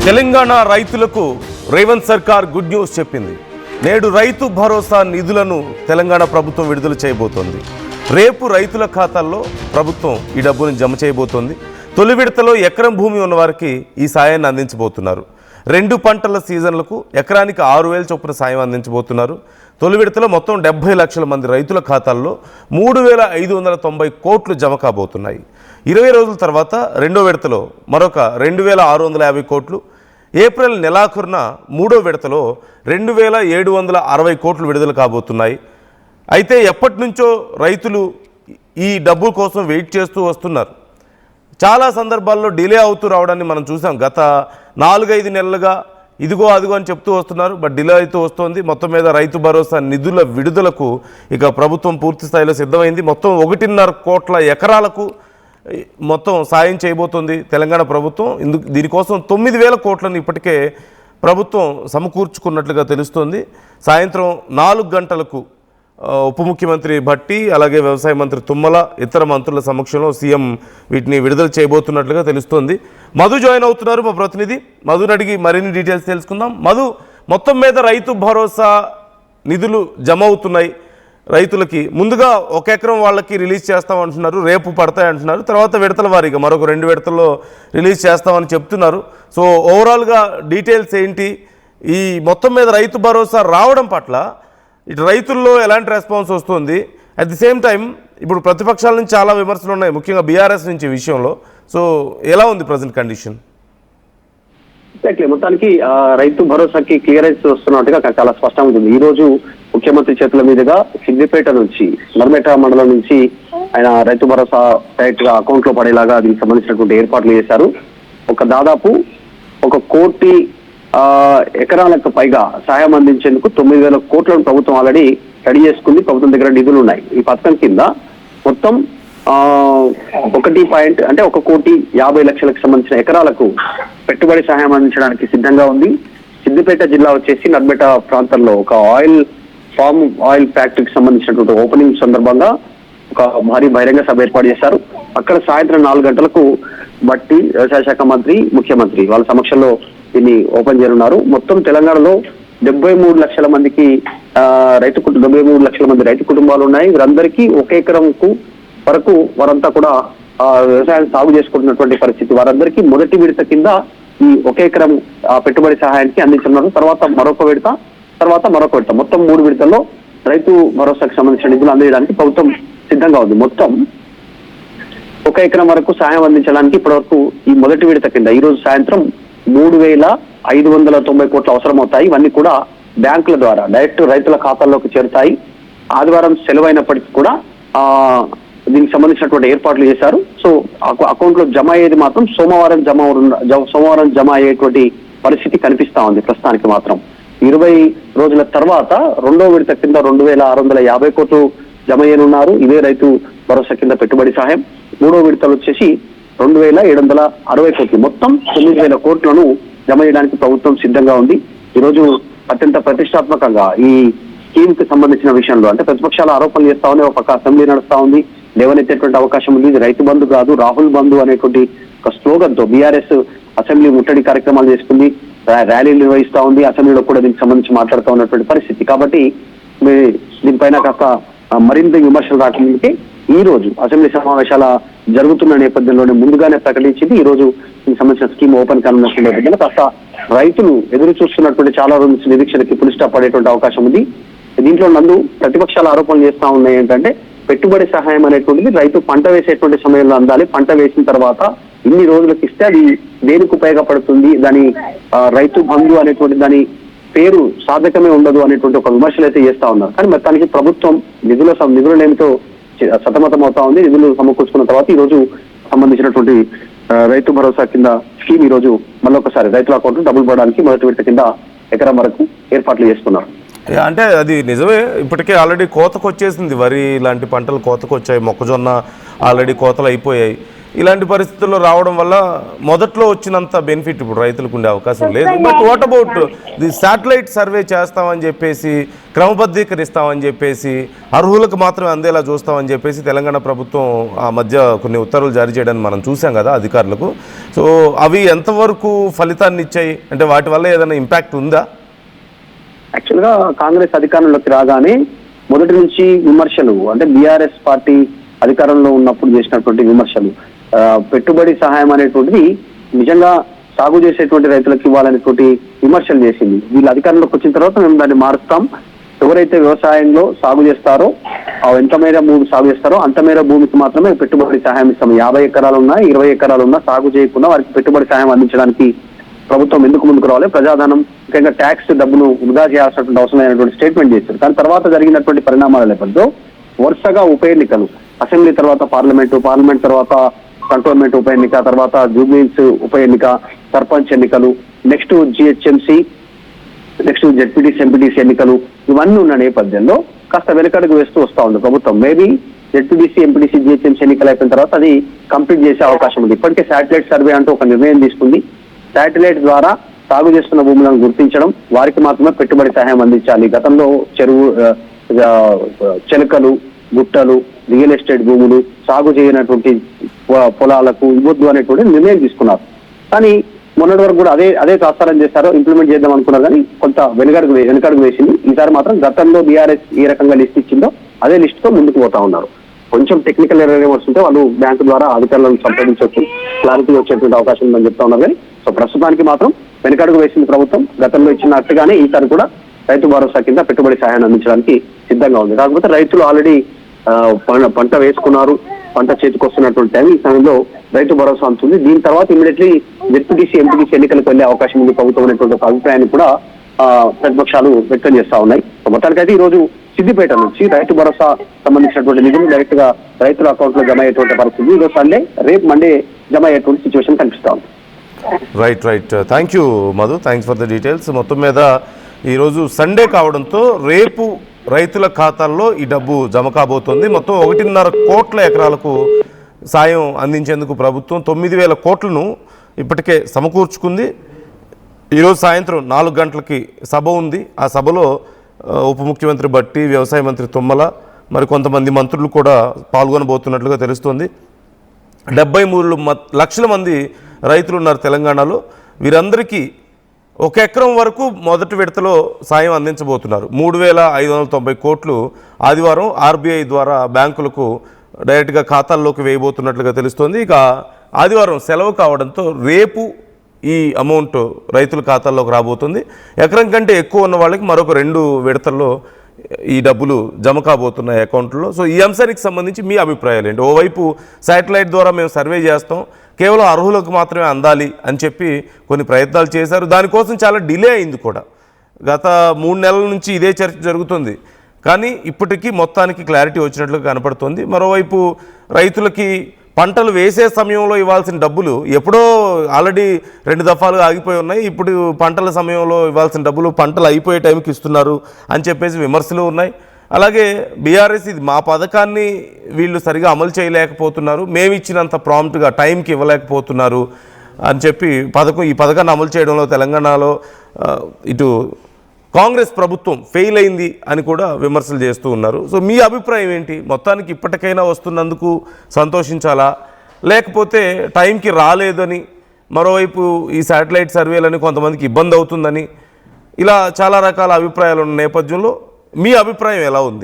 తెలంగాణ రైతులకు రేవంత్ సర్కార్ good news చెప్పింది. నేడు రైతు భరోసా నిధులను తెలంగాణ ప్రభుత్వం విడుదల చేయబోతోంది. రేపు రైతుల ఖాతాల్లో ప్రభుత్వం ఈ డబ్బును జమ చేయబోతోంది. తొలి విడతలో ఎకరం భూమి ఉన్న వారికి ఈ సాయాన్ని అందించబోతున్నారు. 2 పంటల సీజన్లకు ఎకరానికి 6,000 చొప్పున సాయం అందించబోతున్నారు. తొలి విడతలో మొత్తం 70 లక్షల మంది రైతుల ఖాతాల్లో 3,590 కోట్లు జమ కాబోతున్నాయి. 20 రోజుల తర్వాత రెండో విడతలో మరొక 2,650 కోట్లు, ఏప్రిల్ నెలాఖరున మూడో విడతలో 2,760 కోట్లు విడుదల కాబోతున్నాయి. అయితే ఎప్పటి నుంచో రైతులు ఈ డబ్బు కోసం వెయిట్ చేస్తూ వస్తున్నారు. చాలా సందర్భాల్లో డిలే అవుతూ రావడాన్ని మనం చూసాం. గత 4-5 నెలలుగా ఇదిగో అదిగో అని చెప్తూ వస్తున్నారు, బట్ డిలే అవుతూ వస్తుంది. మొత్తం మీద రైతు భరోసా నిధుల విడుదలకు ఇక ప్రభుత్వం పూర్తి స్థాయిలో సిద్ధమైంది. మొత్తం 1.5 కోట్ల ఎకరాలకు మొత్తం సాయం చేయబోతుంది తెలంగాణ ప్రభుత్వం. దీనికోసం 9,000 కోట్లను ఇప్పటికే ప్రభుత్వం సమకూర్చుకున్నట్లుగా తెలుస్తోంది. సాయంత్రం 4 గంటలకు ఉప ముఖ్యమంత్రి భట్టి, అలాగే వ్యవసాయ మంత్రి తుమ్మల, ఇతర మంత్రుల సమక్షంలో సీఎం వీటిని విడుదల చేయబోతున్నట్లుగా తెలుస్తోంది. మధు జాయిన్ అవుతున్నారు, మా ప్రతినిధి. మధుని అడిగి మరిన్ని డీటెయిల్స్ తెలుసుకుందాం. మధు, మొత్తం మీద రైతు భరోసా నిధులు జమ అవుతున్నాయి రైతులకి. ముందుగా 1 ఎకరం వాళ్ళకి రిలీజ్ చేస్తామంటున్నారు, రేపు పడతాయి అంటున్నారు. తర్వాత విడతల వారీగా మరొక 2 విడతల్లో రిలీజ్ చేస్తామని చెప్తున్నారు. సో ఓవరాల్గా డీటెయిల్స్ ఏంటి? ఈ మొత్తం మీద రైతు భరోసా రావడం పట్ల ఇటు రైతుల్లో ఎలాంటి రెస్పాన్స్ వస్తుంది? అట్ ది సేమ్ టైం ఇప్పుడు ప్రతిపక్షాల నుంచి చాలా విమర్శలు ఉన్నాయి, ముఖ్యంగా బీఆర్ఎస్ నుంచి విషయంలో. సో ఎలా ఉంది ప్రజెంట్ కండిషన్? ఎగ్జాక్ట్లీ, మొత్తానికి రైతు భరోసాకి క్లియరెన్స్ వస్తున్నట్టుగా చాలా స్పష్టంగా ఉంటుంది. ఈ రోజు ముఖ్యమంత్రి చేతుల మీదుగా సిద్దిపేట నుంచి, నర్మేట మండలం నుంచి ఆయన రైతు భరోసా డైరెక్ట్ గా అకౌంట్ లో పడేలాగా దీనికి సంబంధించినటువంటి ఏర్పాట్లు చేశారు. దాదాపు 1 కోటి ఎకరాలకు పైగా సహాయం అందించేందుకు 9,000 కోట్లను ప్రభుత్వం ఆల్రెడీ రెడీ చేసుకుంది. ప్రభుత్వం దగ్గర నిధులు ఉన్నాయి. ఈ పథకం కింద మొత్తం 1,50,00,000లకు సంబంధించిన ఎకరాలకు పెట్టుబడి సహాయం అందించడానికి సిద్ధంగా ఉంది. సిద్దిపేట జిల్లా వచ్చేసి నర్మేట ప్రాంతంలో ఒక ఆయిల్ ఫ్యాక్టరీకి సంబంధించినటువంటి ఓపెనింగ్ సందర్భంగా ఒక భారీ బహిరంగ సభ ఏర్పాటు చేశారు. అక్కడ సాయంత్రం 4 గంటలకు బట్టి, వ్యవసాయ శాఖ మంత్రి, ముఖ్యమంత్రి వాళ్ళ సమక్షంలో దీన్ని ఓపెన్ చేయనున్నారు. మొత్తం తెలంగాణలో 73 లక్షల మందికి 73 లక్షల మంది రైతు కుటుంబాలు ఉన్నాయి. వీరందరికీ 1 ఎకరంకు వరకు వారంతా కూడా వ్యవసాయం సాగు చేసుకుంటున్నటువంటి పరిస్థితి. వారందరికీ మొదటి విడత కింద ఈ 1 ఎకరం పెట్టుబడి సహాయానికి అందించున్నారు. తర్వాత మరొక విడత మొత్తం 3 విడతల్లో రైతు భరోసాకు సంబంధించిన నిధులు అందించడానికి ప్రభుత్వం సిద్ధంగా ఉంది. మొత్తం 1 ఎకరం వరకు సాయం అందించడానికి ఇప్పటివరకు ఈ మొదటి విడత కింద ఈ రోజు సాయంత్రం 3,590 కోట్లు అవసరం అవుతాయి. ఇవన్నీ కూడా బ్యాంకుల ద్వారా డైరెక్ట్ రైతుల ఖాతాల్లోకి చేరుతాయి. ఆదివారం సెలవైనప్పటికీ కూడా దీనికి సంబంధించినటువంటి ఏర్పాట్లు చేశారు. సో అకౌంట్ లో జమ అయ్యేది మాత్రం సోమవారం జమ అయ్యేటువంటి పరిస్థితి కనిపిస్తా ఉంది. ప్రస్తుతానికి మాత్రం 20 రోజుల తర్వాత రెండో విడత కింద 2,650 కోట్లు జమ అయ్యనున్నారు. ఇదే రైతు భరోసా కింద పెట్టుబడి సహాయం. మూడో విడతలు వచ్చేసి 2,760 కోట్లు, మొత్తం 9,000 కోట్లను జమ చేయడానికి ప్రభుత్వం సిద్ధంగా ఉంది. ఈరోజు అత్యంత ప్రతిష్టాత్మకంగా ఈ స్కీమ్ కి సంబంధించిన విషయంలో అంటే ప్రతిపక్షాల ఆరోపణలు చేస్తా ఉన్నాయి. ఒక పక్క అసెంబ్లీ నడుస్తా ఉంది, లేవనెత్తేటువంటి అవకాశం ఉంది. ఇది రైతు బంధు కాదు, రాహుల్ బంధు అనేటువంటి ఒక స్లోగన్ తో బీఆర్ఎస్ అసెంబ్లీ ముట్టడి కార్యక్రమాలు చేసుకుంది, ర్యాలీలు నిర్వహిస్తా ఉంది. అసెంబ్లీలో కూడా దీనికి సంబంధించి మాట్లాడుతూ ఉన్నటువంటి పరిస్థితి. కాబట్టి దీనిపైన కాస్త మరింత విమర్శలు రాకముందుకే ఈ రోజు అసెంబ్లీ సమావేశాల జరుగుతున్న నేపథ్యంలోనే ముందుగానే ప్రకటించింది. ఈ రోజు దీనికి సంబంధించిన స్కీమ్ ఓపెన్ కానున్న నేపథ్యంలో కాస్త రైతులు ఎదురు చూస్తున్నటువంటి చాలా రోజుల నిరీక్షణకి పులి స్టాప్ పడేటువంటి అవకాశం ఉంది. దీంట్లో ప్రతిపక్షాల ఆరోపణలు చేస్తా ఉన్నాయి ఏంటంటే పెట్టుబడి సహాయం అనేటువంటిది రైతు పంట వేసేటువంటి సమయంలో అందాలి, పంట వేసిన తర్వాత ఇన్ని రోజులకు ఇస్తే అది దేనికి ఉపయోగపడుతుంది, దాని రైతు బంధు అనేటువంటి దాని పేరు సాధకమే ఉండదు అనేటువంటి ఒక విమర్శలు అయితే చేస్తా ఉన్నారు. కానీ మొత్తానికి ప్రభుత్వం నిధులనేమితో సతమతం అవుతా ఉంది. నిధులు సమకూర్చుకున్న తర్వాత ఈ రోజు సంబంధించినటువంటి రైతు భరోసా కింద స్కీమ్ ఈ రోజు మళ్ళొకసారి రైతుల అకౌంట్ డబ్బులు పడడానికి మొదటి విడత కింద ఎకరం వరకు ఏర్పాట్లు చేస్తున్నారు. అంటే అది నిజమే, ఇప్పటికే ఆల్రెడీ కోతకు వచ్చేసింది. వరి లాంటి పంటలు కోతకు వచ్చాయి, మొక్కజొన్న ఆల్రెడీ కోతలు అయిపోయాయి. ఇలాంటి పరిస్థితుల్లో రావడం వల్ల మొదట్లో వచ్చినంత బెనిఫిట్ ఇప్పుడు రైతులకు ఉండే అవకాశం లేదు. But what about the satellite survey చేస్తామని చెప్పేసి, క్రమబద్ధీకరిస్తామని చెప్పేసి, అర్హులకు మాత్రమే అందేలా చూస్తామని చెప్పేసి తెలంగాణ ప్రభుత్వం ఆ మధ్య కొన్ని ఉత్తర్వులు జారీ చేయడానికి మనం చూసాం కదా అధికారులకు. సో అవి ఎంతవరకు ఫలితాన్ని ఇచ్చాయి, అంటే వాటి వల్ల ఏదైనా ఇంపాక్ట్ ఉందా? యాక్చువల్గా కాంగ్రెస్ అధికారంలోకి రాగానే మొదటి నుంచి విమర్శలు, అంటే బీఆర్ఎస్ పార్టీ అధికారంలో ఉన్నప్పుడు చేసినటువంటి విమర్శలు, పెట్టుబడి సహాయం అనేటువంటిది నిజంగా సాగు చేసేటువంటి రైతులకు ఇవ్వాలనేటువంటి విమర్శలు చేసింది. వీళ్ళు అధికారంలోకి వచ్చిన తర్వాత మేము దాన్ని మారుస్తాం, ఎవరైతే వ్యవసాయంలో సాగు చేస్తారో ఎంత మేర భూమి సాగు చేస్తారో అంత మేర భూమికి మాత్రమే పెట్టుబడి సహాయం ఇస్తాం. 50 ఎకరాలు ఉన్నా 20 ఎకరాలు ఉన్నా సాగు చేయకుండా వారికి పెట్టుబడి సహాయం అందించడానికి ప్రభుత్వం ఎందుకు ముందుకు రావాలి, ప్రజాధనం ముఖ్యంగా ట్యాక్స్ డబ్బును వృధా చేయాల్సినటువంటి అవసరమైనటువంటి స్టేట్మెంట్ చేశారు. కానీ తర్వాత జరిగినటువంటి పరిణామాల నేపథ్యంలో వరుసగా ఉప ఎన్నికలు, అసెంబ్లీ తర్వాత పార్లమెంట్ తర్వాత కంటోన్మెంట్ ఉప ఎన్నిక, తర్వాత జూబ్లీహిల్స్ ఉప ఎన్నిక, సర్పంచ్ ఎన్నికలు, next GHMC, next ZPTC MPTC ఎన్నికలు, ఇవన్నీ ఉన్న నేపథ్యంలో కాస్త వెనకడుగు వేస్తూ వస్తా ఉంది ప్రభుత్వం. మేబీ జెడ్పీటీసీ ఎంపీటీసీ జిహెచ్ఎంసీ ఎన్నికలు అయిపోయిన తర్వాత అది కంప్లీట్ చేసే అవకాశం ఉంది. ఇప్పటికే శాటిలైట్ సర్వే అంటూ ఒక నిర్ణయం తీసుకుంది. శాటిలైట్ ద్వారా సాగు చేస్తున్న భూములను గుర్తించడం, వారికి మాత్రమే పెట్టుబడి సహాయం అందించాలి. గతంలో చెలకలు, గుట్టలు, రియల్ ఎస్టేట్ భూములు, సాగు చేయనటువంటి పొలాలకు ఇవ్వద్దు అనేటువంటి నిర్ణయం తీసుకున్నారు. కానీ మొన్నటి వరకు కూడా అదే ప్రసారం చేస్తారో ఇంప్లిమెంట్ చేద్దాం అనుకున్నారు, కానీ కొంత వెనకడుగు వేసింది. ఈసారి మాత్రం గతంలో బీఆర్ఎస్ ఏ రకంగా లిస్ట్ ఇచ్చిందో అదే లిస్ట్ తో ముందుకు పోతా ఉన్నారు. కొంచెం టెక్నికల్ ఎర్రర్స్ ఉంటే వాళ్ళు బ్యాంకు ద్వారా అధికారులను సంప్రదించవచ్చు, క్లారిటీ వచ్చేటువంటి అవకాశం ఉందని చెప్తా ఉన్నారు. కానీ సో ప్రస్తుతానికి మాత్రం వెనకడుగు వేసింది ప్రభుత్వం. గతంలో ఇచ్చినట్టుగానే ఈసారి కూడా రైతు భరోసా కింద పెట్టుబడి సహాయాన్ని అందించడానికి సిద్ధంగా ఉంది. కాకపోతే రైతులు ఆల్రెడీ పంట వేసుకున్నారు, పంట చేతికొస్తున్నటువంటి టైం ఈ సమయంలో రైతు భరోసా అందుతుంది. దీని తర్వాత ఇమీడియట్లీ జెడ్పీటీసీ ఎంపీటీసీ ఎన్నికలకు వెళ్లే అవకాశం ఉంది ప్రభుత్వం అనేటువంటి ఒక అభిప్రాయాన్ని కూడా ప్రతిపక్షాలు వ్యక్తం చేస్తా ఉన్నాయి. మొత్తానికైతే ఈ రోజు సిద్దిపేట నుంచి రైతు భరోసా సంబంధించినటువంటి నిధులు డైరెక్ట్ గా రైతుల అకౌంట్ లో జమ అయ్యేటువంటి పరిస్థితి. ఈరోజు సండే, రేపు మండే జమ అయ్యేటువంటి సిచ్యువేషన్ కనిపిస్తా ఉంది. Right thank you Madhu, thanks for the details. మొత్తం మీద ఈరోజు సండే కావడంతో రేపు రైతుల ఖాతాల్లో ఈ డబ్బు జమ కాబోతుంది. మొత్తం 1.5 కోట్ల ఎకరాలకు సాయం అందించేందుకు ప్రభుత్వం 9,000 కోట్లను ఇప్పటికే సమకూర్చుకుంది. ఈరోజు సాయంత్రం 4 గంటలకి సభ ఉంది. ఆ సభలో ఉప ముఖ్యమంత్రి భట్టి, వ్యవసాయ మంత్రి తుమ్మల, మరి కొంతమంది మంత్రులు కూడా పాల్గొనబోతున్నట్లుగా తెలుస్తోంది. 73 లక్షల మంది రైతులు ఉన్నారు తెలంగాణలో. వీరందరికీ 1 ఎకరం వరకు మొదటి విడతలో సాయం అందించబోతున్నారు. 3,590 కోట్లు ఆదివారం ఆర్బీఐ ద్వారా బ్యాంకులకు డైరెక్ట్గా ఖాతాల్లోకి వేయబోతున్నట్లుగా తెలుస్తోంది. ఇక ఆదివారం సెలవు కావడంతో రేపు ఈ అమౌంట్ రైతుల ఖాతాల్లోకి రాబోతుంది. ఎకరం కంటే ఎక్కువ ఉన్న వాళ్ళకి మరొక 2 విడతల్లో ఈ డబ్బులు జమ కాబోతున్నాయి అకౌంట్లో. సో ఈ అంశానికి సంబంధించి మీ అభిప్రాయాలు ఏంటి? ఓవైపు శాటిలైట్ ద్వారా మేము సర్వే చేస్తాం, కేవలం అర్హులకు మాత్రమే అందాలి అని చెప్పి కొన్ని ప్రయత్నాలు చేశారు. దానికోసం చాలా డిలే అయింది కూడా. గత 3 నెలల నుంచి ఇదే చర్చ జరుగుతుంది. కానీ ఇప్పటికీ మొత్తానికి క్లారిటీ వచ్చినట్లుగా కనపడుతుంది. మరోవైపు రైతులకి పంటలు వేసే సమయంలో ఇవ్వాల్సిన డబ్బులు ఎప్పుడో ఆల్రెడీ 2 దఫాలుగా ఆగిపోయి ఉన్నాయి. ఇప్పుడు పంటల సమయంలో ఇవ్వాల్సిన డబ్బులు పంటలు అయిపోయే టైంకి ఇస్తున్నారు అని చెప్పేసి విమర్శలు ఉన్నాయి. అలాగే బీఆర్ఎస్ ఇది మా పథకాన్ని వీళ్ళు సరిగా అమలు చేయలేకపోతున్నారు, మేము ఇచ్చినంత ప్రాంప్ట్గా టైంకి ఇవ్వలేకపోతున్నారు అని చెప్పి ఈ పథకాన్ని అమలు చేయడంలో తెలంగాణలో ఇటు కాంగ్రెస్ ప్రభుత్వం ఫెయిల్ అయింది అని కూడా విమర్శలు చేస్తూ ఉన్నారు. సో మీ అభిప్రాయం ఏంటి? మొత్తానికి ఇప్పటికైనా వస్తున్నందుకు సంతోషించాలా, లేకపోతే టైంకి రాలేదని, మరోవైపు ఈ శాటిలైట్ సర్వేలని కొంతమందికి ఇబ్బంది అవుతుందని, ఇలా చాలా రకాల అభిప్రాయాలు ఉన్న నేపథ్యంలో మీ అభిప్రాయం ఎలా ఉంది?